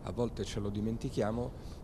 a volte ce lo dimentichiamo,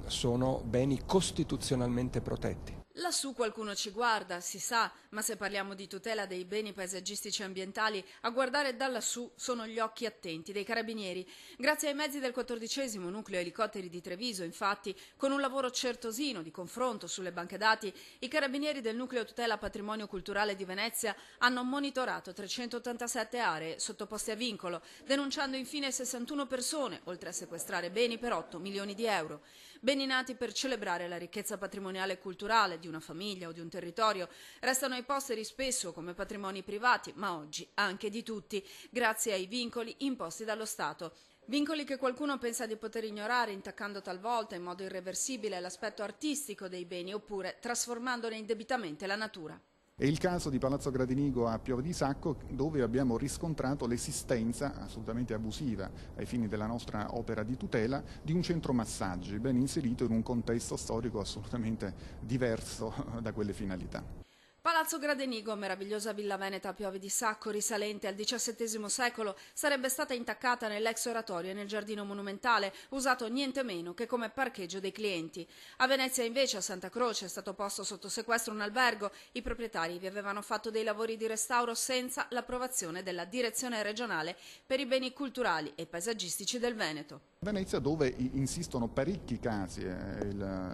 sono beni costituzionalmente protetti. Lassù qualcuno ci guarda, si sa, ma se parliamo di tutela dei beni paesaggistici e ambientali, a guardare da lassù sono gli occhi attenti dei carabinieri. Grazie ai mezzi del 14° nucleo elicotteri di Treviso, infatti, con un lavoro certosino di confronto sulle banche dati, i carabinieri del nucleo tutela patrimonio culturale di Venezia hanno monitorato 387 aree sottoposte a vincolo, denunciando infine 61 persone, oltre a sequestrare beni per 8 milioni di euro. Beni nati per celebrare la ricchezza patrimoniale e culturale di una famiglia o di un territorio, restano ai posteri spesso come patrimoni privati, ma oggi anche di tutti, grazie ai vincoli imposti dallo Stato. Vincoli che qualcuno pensa di poter ignorare, intaccando talvolta in modo irreversibile l'aspetto artistico dei beni oppure trasformandone indebitamente la natura. È il caso di Palazzo Gradenigo a Pieve di Sacco, dove abbiamo riscontrato l'esistenza assolutamente abusiva ai fini della nostra opera di tutela di un centro massaggi ben inserito in un contesto storico assolutamente diverso da quelle finalità. Palazzo Gradenigo, meravigliosa villa veneta a Piove di Sacco, risalente al XVII secolo, sarebbe stata intaccata nell'ex oratorio e nel giardino monumentale, usato niente meno che come parcheggio dei clienti. A Venezia invece, a Santa Croce, è stato posto sotto sequestro un albergo. I proprietari vi avevano fatto dei lavori di restauro senza l'approvazione della Direzione regionale per i beni culturali e paesaggistici del Veneto. Venezia, dove insistono parecchi casi,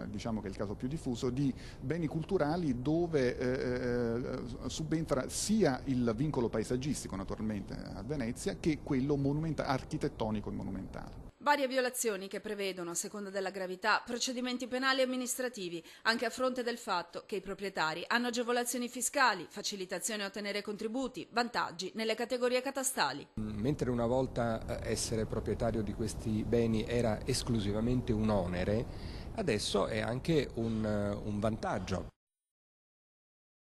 diciamo che è il caso più diffuso, di beni culturali dove subentra sia il vincolo paesaggistico naturalmente a Venezia che quello architettonico e monumentale. Varie violazioni che prevedono, a seconda della gravità, procedimenti penali e amministrativi, anche a fronte del fatto che i proprietari hanno agevolazioni fiscali, facilitazioni a ottenere contributi, vantaggi nelle categorie catastali. Mentre una volta essere proprietario di questi beni era esclusivamente un onere, adesso è anche un vantaggio.